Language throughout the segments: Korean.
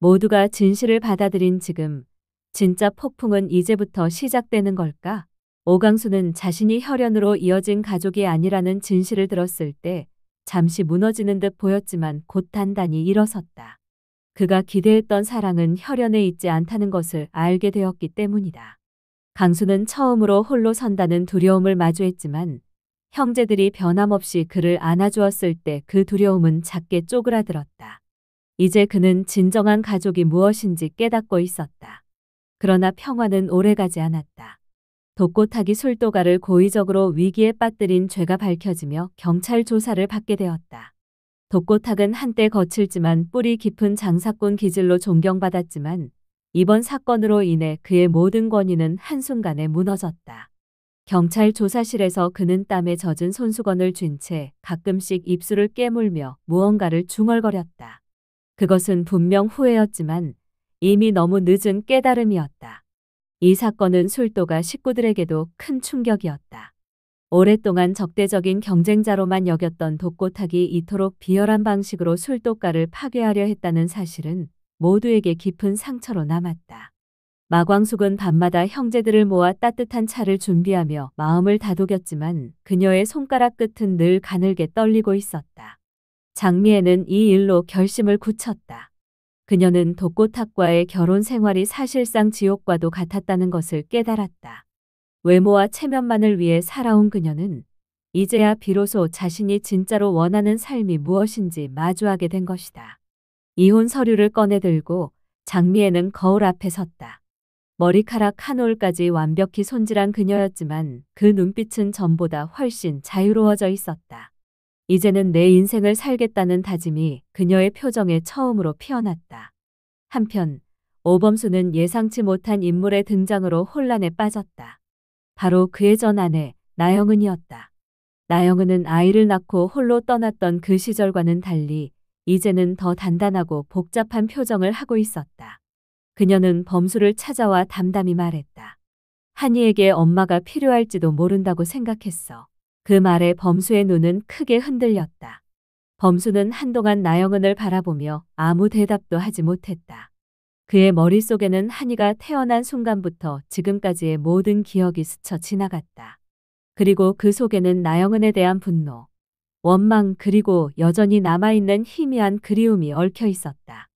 모두가 진실을 받아들인 지금 진짜 폭풍은 이제부터 시작되는 걸까? 오강수는 자신이 혈연으로 이어진 가족이 아니라는 진실을 들었을 때 잠시 무너지는 듯 보였지만 곧 단단히 일어섰다. 그가 기대했던 사랑은 혈연에 있지 않다는 것을 알게 되었기 때문이다. 강수는 처음으로 홀로 선다는 두려움을 마주했지만 형제들이 변함없이 그를 안아주었을 때 그 두려움은 작게 쪼그라들었다. 이제 그는 진정한 가족이 무엇인지 깨닫고 있었다. 그러나 평화는 오래가지 않았다. 독고타기 술도가를 고의적으로 위기에 빠뜨린 죄가 밝혀지며 경찰 조사를 받게 되었다. 독고탁은 한때 거칠지만 뿌리 깊은 장사꾼 기질로 존경받았지만 이번 사건으로 인해 그의 모든 권위는 한순간에 무너졌다. 경찰 조사실에서 그는 땀에 젖은 손수건을 쥔 채 가끔씩 입술을 깨물며 무언가를 중얼거렸다. 그것은 분명 후회였지만 이미 너무 늦은 깨달음이었다. 이 사건은 술도가 식구들에게도 큰 충격이었다. 오랫동안 적대적인 경쟁자로만 여겼던 독고탁이 이토록 비열한 방식으로 술도가를 파괴하려 했다는 사실은 모두에게 깊은 상처로 남았다. 마광숙은 밤마다 형제들을 모아 따뜻한 차를 준비하며 마음을 다독였지만 그녀의 손가락 끝은 늘 가늘게 떨리고 있었다. 장미애는 이 일로 결심을 굳혔다. 그녀는 독고탁과의 결혼 생활이 사실상 지옥과도 같았다는 것을 깨달았다. 외모와 체면만을 위해 살아온 그녀는 이제야 비로소 자신이 진짜로 원하는 삶이 무엇인지 마주하게 된 것이다. 이혼 서류를 꺼내들고 장미애는 거울 앞에 섰다. 머리카락 한 올까지 완벽히 손질한 그녀였지만 그 눈빛은 전보다 훨씬 자유로워져 있었다. 이제는 내 인생을 살겠다는 다짐이 그녀의 표정에 처음으로 피어났다. 한편 오범수는 예상치 못한 인물의 등장으로 혼란에 빠졌다. 바로 그의 전 아내 나영은이었다. 나영은은 아이를 낳고 홀로 떠났던 그 시절과는 달리 이제는 더 단단하고 복잡한 표정을 하고 있었다. 그녀는 범수를 찾아와 담담히 말했다. 한이에게 엄마가 필요할지도 모른다고 생각했어. 그 말에 범수의 눈은 크게 흔들렸다. 범수는 한동안 나영은을 바라보며 아무 대답도 하지 못했다. 그의 머릿속에는 한이가 태어난 순간부터 지금까지의 모든 기억이 스쳐 지나갔다. 그리고 그 속에는 나영은에 대한 분노, 원망 그리고 여전히 남아있는 희미한 그리움이 얽혀 있었다.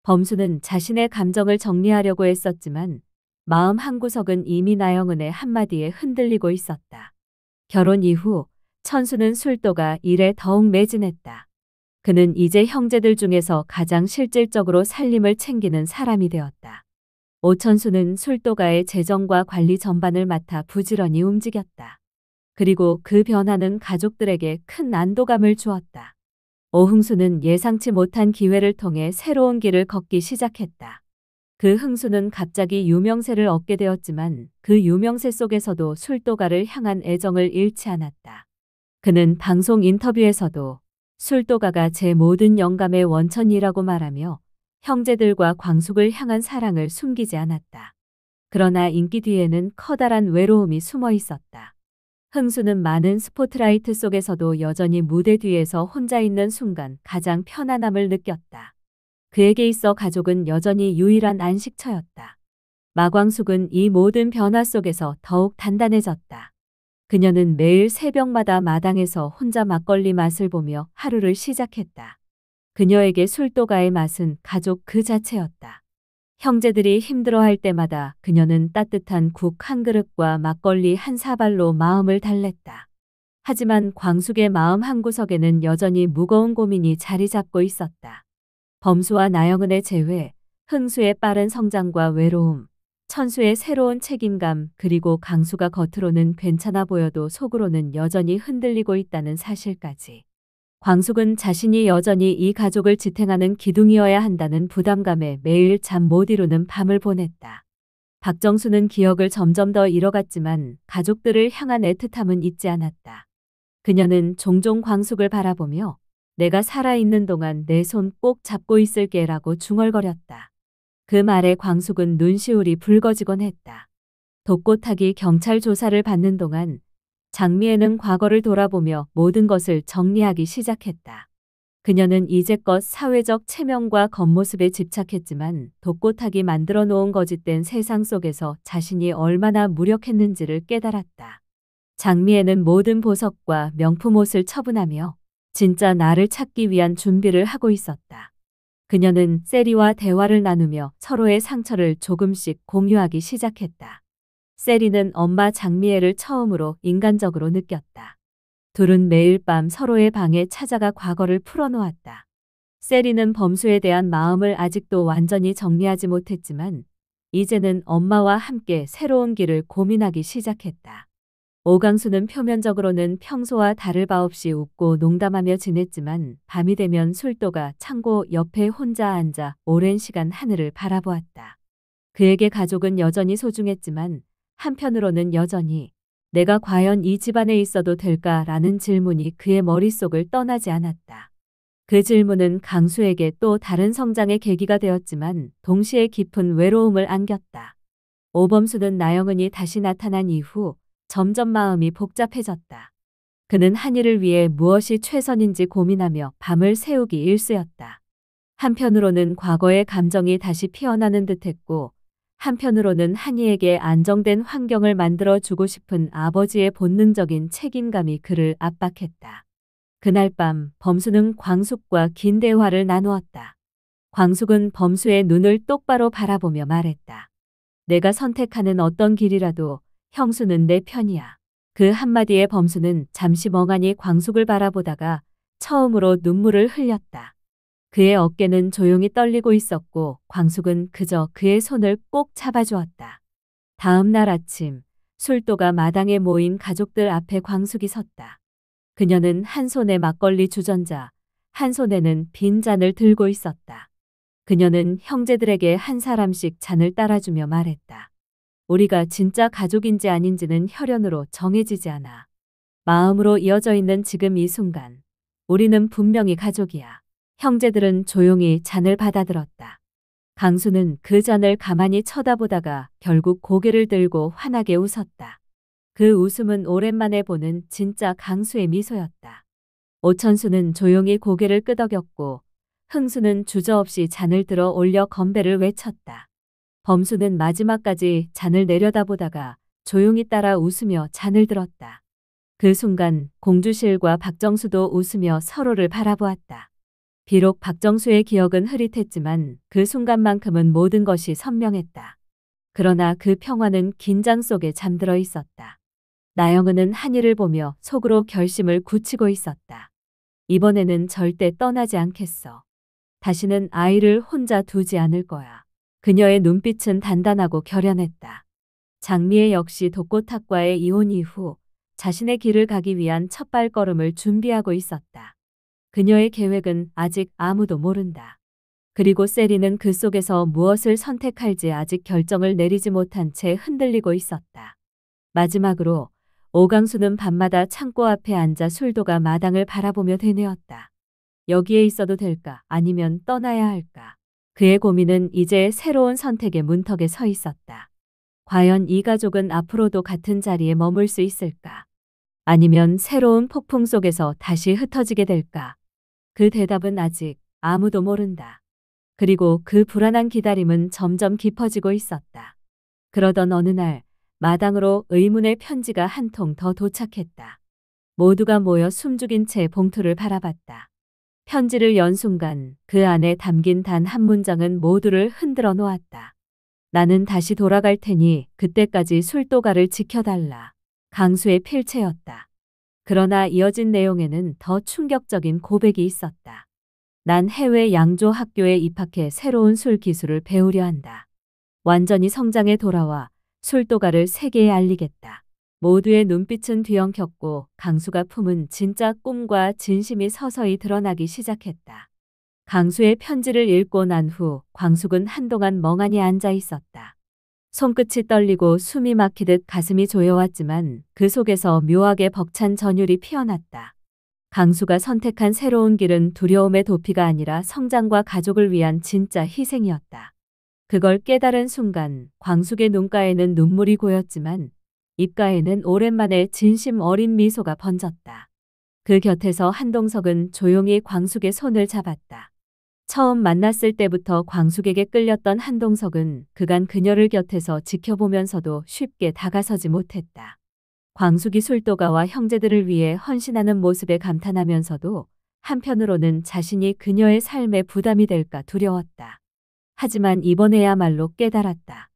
범수는 자신의 감정을 정리하려고 했었지만 마음 한구석은 이미 나영은의 한마디에 흔들리고 있었다. 결혼 이후 천수는 술도가 일에 더욱 매진했다. 그는 이제 형제들 중에서 가장 실질적으로 살림을 챙기는 사람이 되었다. 오천수는 술도가의 재정과 관리 전반을 맡아 부지런히 움직였다. 그리고 그 변화는 가족들에게 큰 안도감을 주었다. 오흥수는 예상치 못한 기회를 통해 새로운 길을 걷기 시작했다. 그 흥수는 갑자기 유명세를 얻게 되었지만 그 유명세 속에서도 술도가를 향한 애정을 잃지 않았다. 그는 방송 인터뷰에서도 술도가가 제 모든 영감의 원천이라고 말하며 형제들과 광숙을 향한 사랑을 숨기지 않았다. 그러나 인기 뒤에는 커다란 외로움이 숨어 있었다. 흥수는 많은 스포트라이트 속에서도 여전히 무대 뒤에서 혼자 있는 순간 가장 편안함을 느꼈다. 그에게 있어 가족은 여전히 유일한 안식처였다. 마광숙은 이 모든 변화 속에서 더욱 단단해졌다. 그녀는 매일 새벽마다 마당에서 혼자 막걸리 맛을 보며 하루를 시작했다. 그녀에게 술도가의 맛은 가족 그 자체였다. 형제들이 힘들어할 때마다 그녀는 따뜻한 국 한 그릇과 막걸리 한 사발로 마음을 달랬다. 하지만 광숙의 마음 한구석에는 여전히 무거운 고민이 자리 잡고 있었다. 범수와 나영은의 재회, 흥수의 빠른 성장과 외로움, 천수의 새로운 책임감 그리고 강수가 겉으로는 괜찮아 보여도 속으로는 여전히 흔들리고 있다는 사실까지. 광숙은 자신이 여전히 이 가족을 지탱하는 기둥이어야 한다는 부담감에 매일 잠 못 이루는 밤을 보냈다. 박정수는 기억을 점점 더 잃어갔지만 가족들을 향한 애틋함은 잊지 않았다. 그녀는 종종 광숙을 바라보며 내가 살아있는 동안 내 손 꼭 잡고 있을게라고 중얼거렸다. 그 말에 광숙은 눈시울이 붉어지곤 했다. 독고탁이 경찰 조사를 받는 동안 장미애는 과거를 돌아보며 모든 것을 정리하기 시작했다. 그녀는 이제껏 사회적 체면과 겉모습에 집착했지만 돛고탁이 만들어 놓은 거짓된 세상 속에서 자신이 얼마나 무력했는지를 깨달았다. 장미애는 모든 보석과 명품 옷을 처분하며 진짜 나를 찾기 위한 준비를 하고 있었다. 그녀는 세리와 대화를 나누며 서로의 상처를 조금씩 공유하기 시작했다. 세리는 엄마 장미애를 처음으로 인간적으로 느꼈다. 둘은 매일 밤 서로의 방에 찾아가 과거를 풀어놓았다. 세리는 범수에 대한 마음을 아직도 완전히 정리하지 못했지만 이제는 엄마와 함께 새로운 길을 고민하기 시작했다. 오강수는 표면적으로는 평소와 다를 바 없이 웃고 농담하며 지냈지만 밤이 되면 술도가 창고 옆에 혼자 앉아 오랜 시간 하늘을 바라보았다. 그에게 가족은 여전히 소중했지만 한편으로는 여전히 내가 과연 이 집안에 있어도 될까라는 질문이 그의 머릿속을 떠나지 않았다. 그 질문은 강수에게 또 다른 성장의 계기가 되었지만 동시에 깊은 외로움을 안겼다. 오범수는 나영은이 다시 나타난 이후 점점 마음이 복잡해졌다. 그는 한이를 위해 무엇이 최선인지 고민하며 밤을 새우기 일쑤였다. 한편으로는 과거의 감정이 다시 피어나는 듯했고 한편으로는 한이에게 안정된 환경을 만들어주고 싶은 아버지의 본능적인 책임감이 그를 압박했다. 그날 밤 범수는 광숙과 긴 대화를 나누었다. 광숙은 범수의 눈을 똑바로 바라보며 말했다. 내가 선택하는 어떤 길이라도 형수는 내 편이야. 그 한마디에 범수는 잠시 멍하니 광숙을 바라보다가 처음으로 눈물을 흘렸다. 그의 어깨는 조용히 떨리고 있었고 광숙은 그저 그의 손을 꼭 잡아주었다. 다음 날 아침 술도가 마당에 모인 가족들 앞에 광숙이 섰다. 그녀는 한 손에 막걸리 주전자, 한 손에는 빈 잔을 들고 있었다. 그녀는 형제들에게 한 사람씩 잔을 따라주며 말했다. 우리가 진짜 가족인지 아닌지는 혈연으로 정해지지 않아. 마음으로 이어져 있는 지금 이 순간 우리는 분명히 가족이야. 형제들은 조용히 잔을 받아들었다. 강수는 그 잔을 가만히 쳐다보다가 결국 고개를 들고 환하게 웃었다. 그 웃음은 오랜만에 보는 진짜 강수의 미소였다. 오천수는 조용히 고개를 끄덕였고 흥수는 주저없이 잔을 들어 올려 건배를 외쳤다. 범수는 마지막까지 잔을 내려다보다가 조용히 따라 웃으며 잔을 들었다. 그 순간 공주실과 박정수도 웃으며 서로를 바라보았다. 비록 박정수의 기억은 흐릿했지만 그 순간만큼은 모든 것이 선명했다. 그러나 그 평화는 긴장 속에 잠들어 있었다. 나영은은 한이를 보며 속으로 결심을 굳히고 있었다. 이번에는 절대 떠나지 않겠어. 다시는 아이를 혼자 두지 않을 거야. 그녀의 눈빛은 단단하고 결연했다. 장미애 역시 독고탁과의 이혼 이후 자신의 길을 가기 위한 첫 발걸음을 준비하고 있었다. 그녀의 계획은 아직 아무도 모른다. 그리고 세리는 그 속에서 무엇을 선택할지 아직 결정을 내리지 못한 채 흔들리고 있었다. 마지막으로 오강수는 밤마다 창고 앞에 앉아 술도가 마당을 바라보며 되뇌었다. 여기에 있어도 될까 아니면 떠나야 할까. 그의 고민은 이제 새로운 선택의 문턱에 서 있었다. 과연 이 가족은 앞으로도 같은 자리에 머물 수 있을까? 아니면 새로운 폭풍 속에서 다시 흩어지게 될까? 그 대답은 아직 아무도 모른다. 그리고 그 불안한 기다림은 점점 깊어지고 있었다. 그러던 어느 날 마당으로 의문의 편지가 한 통 더 도착했다. 모두가 모여 숨죽인 채 봉투를 바라봤다. 편지를 연 순간 그 안에 담긴 단 한 문장은 모두를 흔들어 놓았다. 나는 다시 돌아갈 테니 그때까지 술도가를 지켜달라. 강수의 필체였다. 그러나 이어진 내용에는 더 충격적인 고백이 있었다. 난 해외 양조 학교에 입학해 새로운 술 기술을 배우려 한다. 완전히 성장해 돌아와 술도가를 세계에 알리겠다. 모두의 눈빛은 뒤엉켰고 강수가 품은 진짜 꿈과 진심이 서서히 드러나기 시작했다. 강수의 편지를 읽고 난 후 광숙은 한동안 멍하니 앉아 있었다. 손끝이 떨리고 숨이 막히듯 가슴이 조여왔지만 그 속에서 묘하게 벅찬 전율이 피어났다. 강수가 선택한 새로운 길은 두려움의 도피가 아니라 성장과 가족을 위한 진짜 희생이었다. 그걸 깨달은 순간 광숙의 눈가에는 눈물이 고였지만 입가에는 오랜만에 진심 어린 미소가 번졌다. 그 곁에서 한동석은 조용히 광숙의 손을 잡았다. 처음 만났을 때부터 광숙에게 끌렸던 한동석은 그간 그녀를 곁에서 지켜보면서도 쉽게 다가서지 못했다. 광숙이 술도가와 형제들을 위해 헌신하는 모습에 감탄하면서도 한편으로는 자신이 그녀의 삶에 부담이 될까 두려웠다. 하지만 이번에야말로 깨달았다.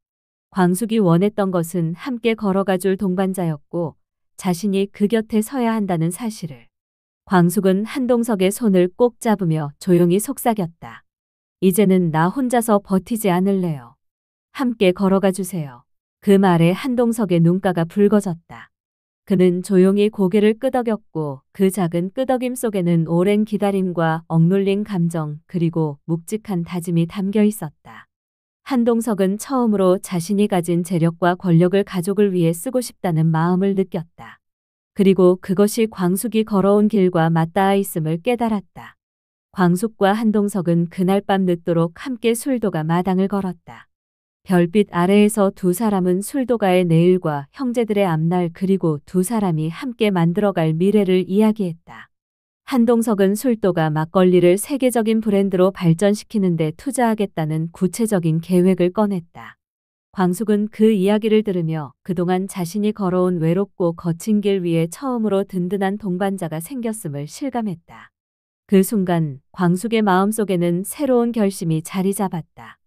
광숙이 원했던 것은 함께 걸어가줄 동반자였고 자신이 그 곁에 서야 한다는 사실을. 광숙은 한동석의 손을 꼭 잡으며 조용히 속삭였다. 이제는 나 혼자서 버티지 않을래요. 함께 걸어가 주세요. 그 말에 한동석의 눈가가 붉어졌다. 그는 조용히 고개를 끄덕였고 그 작은 끄덕임 속에는 오랜 기다림과 억눌린 감정 그리고 묵직한 다짐이 담겨 있었다. 한동석은 처음으로 자신이 가진 재력과 권력을 가족을 위해 쓰고 싶다는 마음을 느꼈다. 그리고 그것이 광숙이 걸어온 길과 맞닿아 있음을 깨달았다. 광숙과 한동석은 그날 밤 늦도록 함께 술도가 마당을 걸었다. 별빛 아래에서 두 사람은 술도가의 내일과 형제들의 앞날 그리고 두 사람이 함께 만들어갈 미래를 이야기했다. 한동석은 술도가 막걸리를 세계적인 브랜드로 발전시키는 데 투자하겠다는 구체적인 계획을 꺼냈다. 광숙은 그 이야기를 들으며 그동안 자신이 걸어온 외롭고 거친 길 위에 처음으로 든든한 동반자가 생겼음을 실감했다. 그 순간 광숙의 마음속에는 새로운 결심이 자리 잡았다.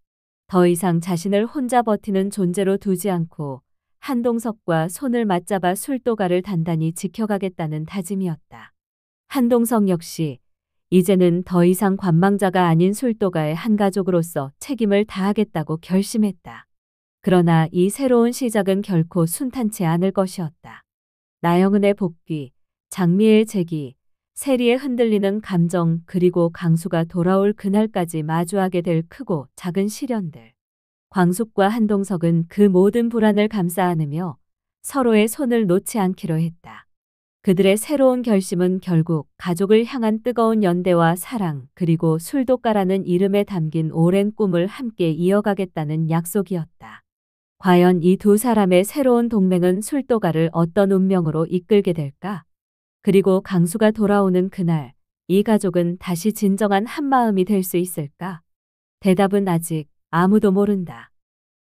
더 이상 자신을 혼자 버티는 존재로 두지 않고 한동석과 손을 맞잡아 술도가를 단단히 지켜가겠다는 다짐이었다. 한동석 역시 이제는 더 이상 관망자가 아닌 술도가의 한 가족으로서 책임을 다하겠다고 결심했다. 그러나 이 새로운 시작은 결코 순탄치 않을 것이었다. 나영은의 복귀, 장미의 재기, 세리의 흔들리는 감정 그리고 강수가 돌아올 그날까지 마주하게 될 크고 작은 시련들. 광숙과 한동석은 그 모든 불안을 감싸 안으며 서로의 손을 놓지 않기로 했다. 그들의 새로운 결심은 결국 가족을 향한 뜨거운 연대와 사랑 그리고 술도가라는 이름에 담긴 오랜 꿈을 함께 이어가겠다는 약속이었다. 과연 이 두 사람의 새로운 동맹은 술도가를 어떤 운명으로 이끌게 될까? 그리고 강수가 돌아오는 그날, 이 가족은 다시 진정한 한마음이 될 수 있을까? 대답은 아직 아무도 모른다.